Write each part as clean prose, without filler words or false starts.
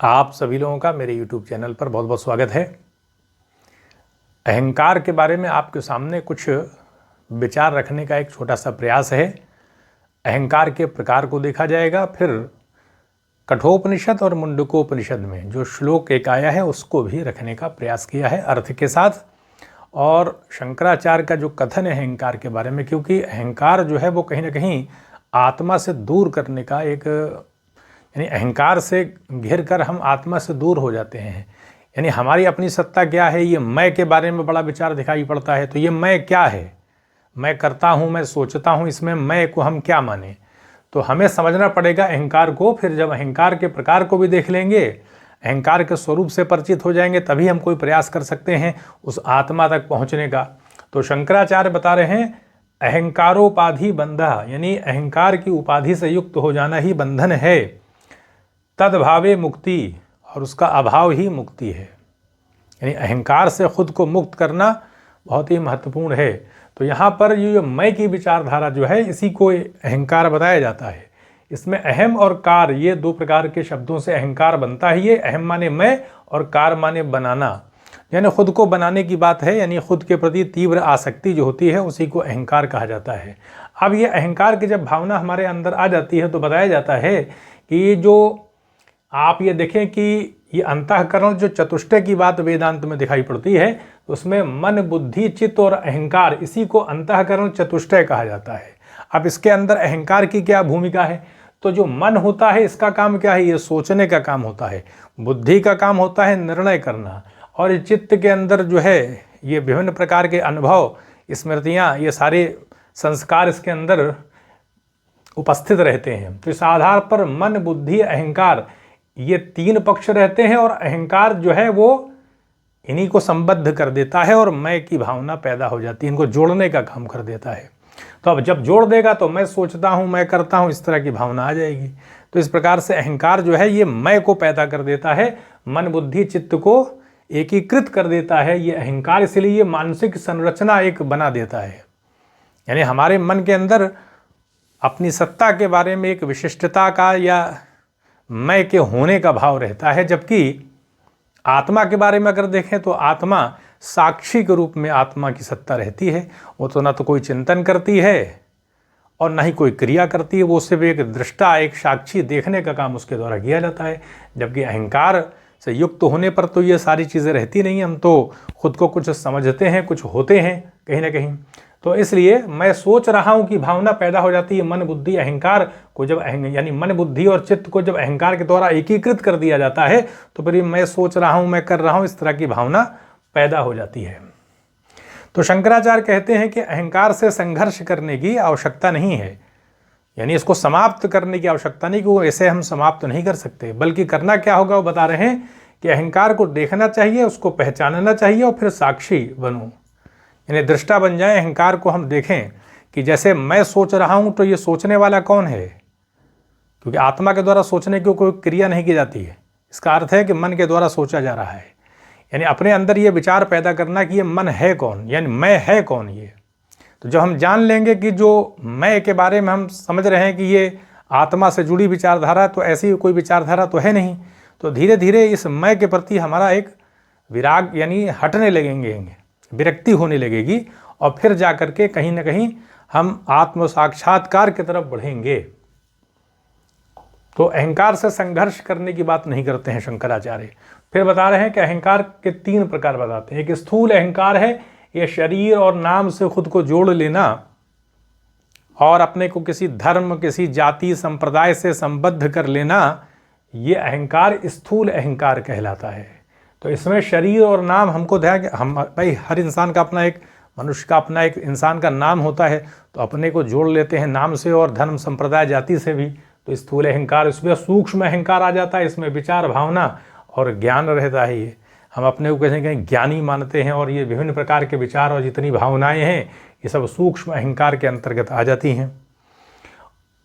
आप सभी लोगों का मेरे YouTube चैनल पर बहुत बहुत स्वागत है। अहंकार के बारे में आपके सामने कुछ विचार रखने का एक छोटा सा प्रयास है। अहंकार के प्रकार को देखा जाएगा, फिर कठोपनिषद और मुंडकोपनिषद में जो श्लोक एक आया है उसको भी रखने का प्रयास किया है अर्थ के साथ, और शंकराचार्य का जो कथन है अहंकार के बारे में, क्योंकि अहंकार जो है वो कहीं ना कहीं आत्मा से दूर करने का एक, यानी अहंकार से घिर कर हम आत्मा से दूर हो जाते हैं। यानी हमारी अपनी सत्ता क्या है, ये मैं के बारे में बड़ा विचार दिखाई पड़ता है। तो ये मैं क्या है, मैं करता हूँ, मैं सोचता हूँ, इसमें मैं को हम क्या माने। तो हमें समझना पड़ेगा अहंकार को। फिर जब अहंकार के प्रकार को भी देख लेंगे, अहंकार के स्वरूप से परिचित हो जाएंगे, तभी हम कोई प्रयास कर सकते हैं उस आत्मा तक पहुँचने का। तो शंकराचार्य बता रहे हैं अहंकारोपाधि बंधा, यानी अहंकार की उपाधि से युक्त हो जाना ही बंधन है। तद्भावे मुक्ति, और उसका अभाव ही मुक्ति है। यानी अहंकार से खुद को मुक्त करना बहुत ही महत्वपूर्ण है। तो यहाँ पर ये मैं की विचारधारा जो है, इसी को अहंकार बताया जाता है। इसमें अहम और कार, ये दो प्रकार के शब्दों से अहंकार बनता ही है। अहम माने मैं और कार माने बनाना, यानी खुद को बनाने की बात है। यानी खुद के प्रति तीव्र आसक्ति जो होती है उसी को अहंकार कहा जाता है। अब ये अहंकार की जब भावना हमारे अंदर आ जाती है तो बताया जाता है कि ये जो आप ये देखें कि ये अंतःकरण जो चतुष्टय की बात वेदांत में दिखाई पड़ती है, तो उसमें मन, बुद्धि, चित्त और अहंकार, इसी को अंतःकरण चतुष्टय कहा जाता है। अब इसके अंदर अहंकार की क्या भूमिका है? तो जो मन होता है इसका काम क्या है? ये सोचने का काम होता है। बुद्धि का काम होता है निर्णय करना, और ये चित्त के अंदर जो है ये विभिन्न प्रकार के अनुभव, स्मृतियाँ, ये सारे संस्कार इसके अंदर उपस्थित रहते हैं। तो इस आधार पर मन, बुद्धि, अहंकार, ये तीन पक्ष रहते हैं, और अहंकार जो है वो इन्हीं को संबद्ध कर देता है और मैं की भावना पैदा हो जाती है, इनको जोड़ने का काम कर देता है। तो अब जब जोड़ देगा तो मैं सोचता हूँ, मैं करता हूँ, इस तरह की भावना आ जाएगी। तो इस प्रकार से अहंकार जो है ये मैं को पैदा कर देता है, मन, बुद्धि, चित्त को एकीकृत कर देता है ये अहंकार। इसलिए ये मानसिक संरचना एक बना देता है। यानी हमारे मन के अंदर अपनी सत्ता के बारे में एक विशिष्टता का या मैं के होने का भाव रहता है। जबकि आत्मा के बारे में अगर देखें तो आत्मा साक्षी के रूप में आत्मा की सत्ता रहती है। वो तो ना तो कोई चिंतन करती है और ना ही कोई क्रिया करती है, वो सिर्फ एक दृष्टा, एक साक्षी, देखने का काम उसके द्वारा किया जाता है। जबकि अहंकार से युक्त होने पर तो ये सारी चीज़ें रहती नहीं, हम तो खुद को कुछ समझते हैं, कुछ होते हैं कहीं ना कहीं। तो इसलिए मैं सोच रहा हूँ कि भावना पैदा हो जाती है। मन, बुद्धि, अहंकार को जब यानी मन, बुद्धि और चित्त को जब अहंकार के द्वारा एकीकृत कर दिया जाता है तो फिर मैं सोच रहा हूँ, मैं कर रहा हूँ, इस तरह की भावना पैदा हो जाती है। तो शंकराचार्य कहते हैं कि अहंकार से संघर्ष करने की आवश्यकता नहीं है। यानी इसको समाप्त करने की आवश्यकता नहीं, कि वो ऐसे हम समाप्त नहीं कर सकते, बल्कि करना क्या होगा वो बता रहे हैं कि अहंकार को देखना चाहिए, उसको पहचानना चाहिए और फिर साक्षी बनो, यानी दृष्टा बन जाए। अहंकार को हम देखें कि जैसे मैं सोच रहा हूं तो ये सोचने वाला कौन है? क्योंकि आत्मा के द्वारा सोचने की कोई क्रिया नहीं की जाती है। इसका अर्थ है कि मन के द्वारा सोचा जा रहा है। यानी अपने अंदर ये विचार पैदा करना कि ये मन है कौन, यानी मैं है कौन ये। तो जब हम जान लेंगे कि जो मैं के बारे में हम समझ रहे हैं कि ये आत्मा से जुड़ी विचारधारा, तो ऐसी कोई विचारधारा तो है नहीं। तो धीरे धीरे इस मैं के प्रति हमारा एक विराग, यानी हटने लगेंगे, विरक्ति होने लगेगी, और फिर जा कर के कहीं ना कहीं हम आत्म साक्षात्कार की तरफ बढ़ेंगे। तो अहंकार से संघर्ष करने की बात नहीं करते हैं शंकराचार्य। फिर बता रहे हैं कि अहंकार के तीन प्रकार बताते हैं। एक स्थूल अहंकार है, ये शरीर और नाम से खुद को जोड़ लेना और अपने को किसी धर्म, किसी जाति, संप्रदाय से संबद्ध कर लेना, ये अहंकार स्थूल अहंकार कहलाता है। तो इसमें शरीर और नाम, हमको ध्यान, हम भाई हर इंसान का अपना एक, मनुष्य का अपना एक इंसान का नाम होता है, तो अपने को जोड़ लेते हैं नाम से और धर्म, संप्रदाय, जाति से भी। तो स्थूल अहंकार, इसमें सूक्ष्म अहंकार आ जाता है। इसमें विचार, भावना और ज्ञान रहता है। ये हम अपने को कहीं कहीं ज्ञानी मानते हैं, और ये विभिन्न प्रकार के विचार और जितनी भावनाएं हैं ये सब सूक्ष्म अहंकार के अंतर्गत आ जाती हैं।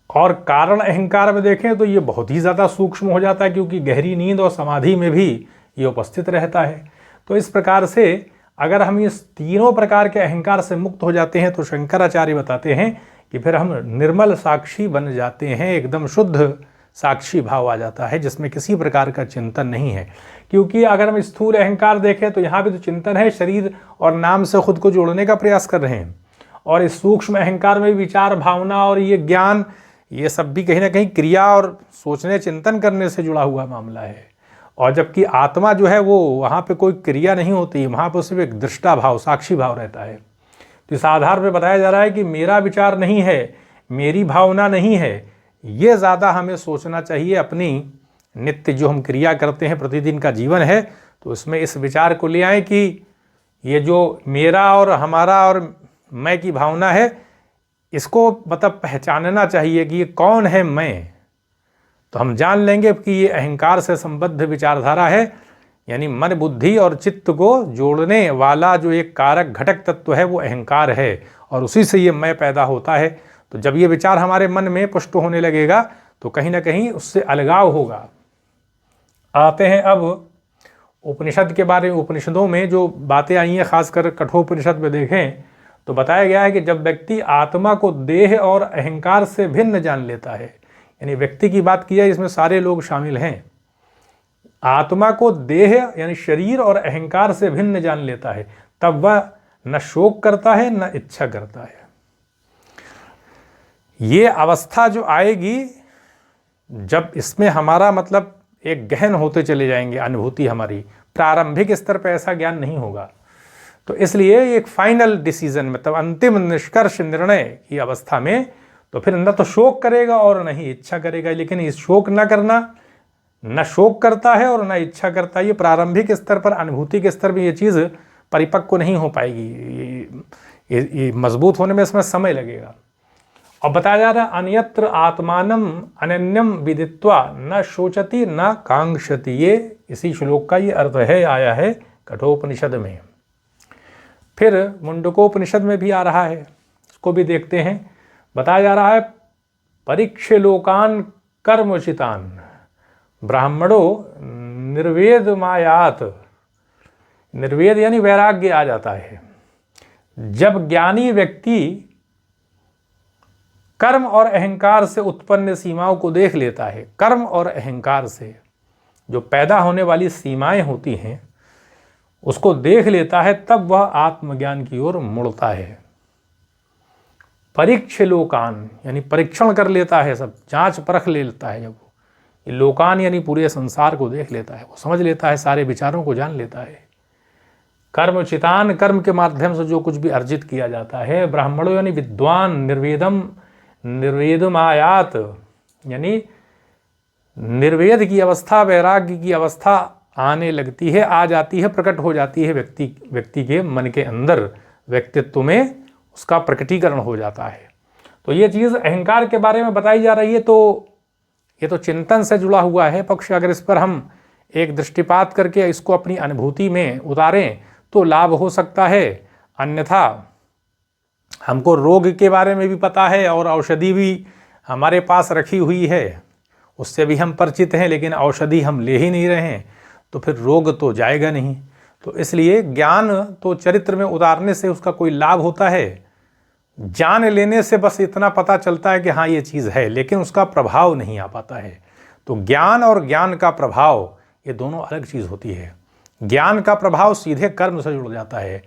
और कारण अहंकार में देखें तो ये बहुत ही ज़्यादा सूक्ष्म हो जाता है, क्योंकि गहरी नींद और समाधि में भी ये उपस्थित रहता है। तो इस प्रकार से अगर हम इस तीनों प्रकार के अहंकार से मुक्त हो जाते हैं तो शंकराचार्य बताते हैं कि फिर हम निर्मल साक्षी बन जाते हैं, एकदम शुद्ध साक्षी भाव आ जाता है, जिसमें किसी प्रकार का चिंतन नहीं है। क्योंकि अगर हम स्थूल अहंकार देखें तो यहाँ भी तो चिंतन है, शरीर और नाम से खुद को जोड़ने का प्रयास कर रहे हैं। और इस सूक्ष्म अहंकार में विचार, भावना और ये ज्ञान, ये सब भी कहीं ना कहीं क्रिया और सोचने चिंतन करने से जुड़ा हुआ मामला है। और जबकि आत्मा जो है वो वहाँ पे कोई क्रिया नहीं होती, वहाँ पर सिर्फ एक दृष्टा भाव, साक्षी भाव रहता है। तो इस आधार पर बताया जा रहा है कि मेरा विचार नहीं है, मेरी भावना नहीं है, ये ज़्यादा हमें सोचना चाहिए। अपनी नित्य जो हम क्रिया करते हैं, प्रतिदिन का जीवन है, तो उसमें इस विचार को ले आए कि ये जो मेरा और हमारा और मैं की भावना है, इसको मतलब पहचानना चाहिए कि ये कौन है मैं। तो हम जान लेंगे कि ये अहंकार से संबद्ध विचारधारा है, यानी मन, बुद्धि और चित्त को जोड़ने वाला जो एक कारक घटक तत्व है वो अहंकार है, और उसी से ये मैं पैदा होता है। तो जब ये विचार हमारे मन में पुष्ट होने लगेगा तो कहीं ना कहीं उससे अलगाव होगा। आते हैं अब उपनिषद के बारे में। उपनिषदों में जो बातें आई हैं, खासकर कठोपनिषद में देखें तो बताया गया है कि जब व्यक्ति आत्मा को देह और अहंकार से भिन्न जान लेता है, यानी व्यक्ति की बात की जाए इसमें सारे लोग शामिल हैं, आत्मा को देह यानी शरीर और अहंकार से भिन्न जान लेता है, तब वह न शोक करता है न इच्छा करता है। ये अवस्था जो आएगी जब इसमें हमारा मतलब एक गहन होते चले जाएंगे अनुभूति हमारी, प्रारंभिक स्तर पर ऐसा ज्ञान नहीं होगा। तो इसलिए एक फाइनल डिसीजन, मतलब अंतिम निष्कर्ष निर्णय की अवस्था में तो फिर न तो शोक करेगा और न ही इच्छा करेगा। लेकिन इस शोक न करना, न शोक करता है और न इच्छा करता है, ये प्रारंभिक स्तर पर, अनुभूति के स्तर में ये चीज़ परिपक्व नहीं हो पाएगी। ये मजबूत होने में इसमें समय लगेगा। और बताया जा रहा है अन्यत्र आत्मानम अनन्यम विदित्वा न शोचति न कांक्षति। ये इसी श्लोक का ये अर्थ है, आया है कठोपनिषद में। फिर मुंडकोपनिषद में भी आ रहा है, इसको भी देखते हैं। बताया जा रहा है परीक्ष लोकान कर्मोचितान ब्राह्मणो निर्वेद मायात। निर्वेद यानी वैराग्य आ जाता है जब ज्ञानी व्यक्ति कर्म और अहंकार से उत्पन्न सीमाओं को देख लेता है। कर्म और अहंकार से जो पैदा होने वाली सीमाएं होती हैं उसको देख लेता है, तब वह आत्मज्ञान की ओर मुड़ता है। परीक्ष लोकान यानी परीक्षण कर लेता है, सब जांच परख ले लेता है। जब वो लोकान यानी पूरे संसार को देख लेता है, वो समझ लेता है, सारे विचारों को जान लेता है। कर्म चितान, कर्म के माध्यम से जो कुछ भी अर्जित किया जाता है। ब्राह्मणों यानी विद्वान, निर्वेदम निर्वेदम आयात यानी निर्वेद की अवस्था, वैराग्य की अवस्था आने लगती है, आ जाती है, प्रकट हो जाती है व्यक्ति के मन के अंदर, व्यक्तित्व में उसका प्रकटीकरण हो जाता है। तो ये चीज़ अहंकार के बारे में बताई जा रही है। तो ये तो चिंतन से जुड़ा हुआ है पक्ष। अगर इस पर हम एक दृष्टिपात करके इसको अपनी अनुभूति में उतारें तो लाभ हो सकता है। अन्यथा हमको रोग के बारे में भी पता है और औषधि भी हमारे पास रखी हुई है, उससे भी हम परिचित हैं, लेकिन औषधि हम ले ही नहीं रहे हैं, तो फिर रोग तो जाएगा नहीं। तो इसलिए ज्ञान तो चरित्र में उतारने से उसका कोई लाभ होता है, जान लेने से बस इतना पता चलता है कि हाँ ये चीज़ है, लेकिन उसका प्रभाव नहीं आ पाता है। तो ज्ञान और ज्ञान का प्रभाव ये दोनों अलग चीज़ होती है। ज्ञान का प्रभाव सीधे कर्म से जुड़ जाता है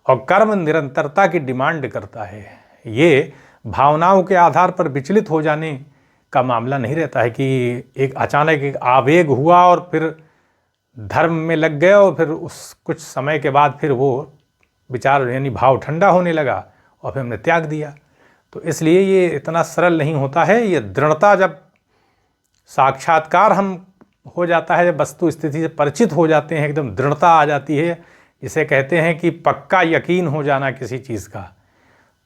और कर्म निरंतरता की डिमांड करता है। ये भावनाओं के आधार पर विचलित हो जाने का मामला नहीं रहता है कि एक अचानक एक आवेग हुआ और फिर धर्म में लग गए और फिर उस कुछ समय के बाद फिर वो विचार यानी भाव ठंडा होने लगा और फिर हमने त्याग दिया। तो इसलिए ये इतना सरल नहीं होता है। ये दृढ़ता जब साक्षात्कार हम हो जाता है, जब वस्तु स्थिति से परिचित हो जाते हैं, एकदम दृढ़ता आ जाती है, जिसे कहते हैं कि पक्का यकीन हो जाना किसी चीज़ का,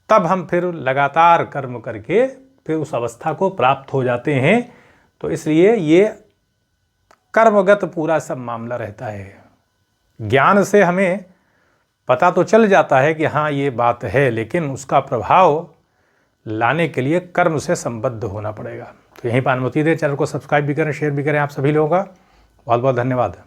तब हम फिर लगातार कर्म करके फिर उस अवस्था को प्राप्त हो जाते हैं। तो इसलिए ये कर्मगत पूरा सब मामला रहता है। ज्ञान से हमें पता तो चल जाता है कि हाँ ये बात है, लेकिन उसका प्रभाव लाने के लिए कर्म से संबद्ध होना पड़ेगा। तो यहीं पर अनुमति दें, चैनल को सब्सक्राइब भी करें, शेयर भी करें। आप सभी लोगों का बहुत बहुत धन्यवाद।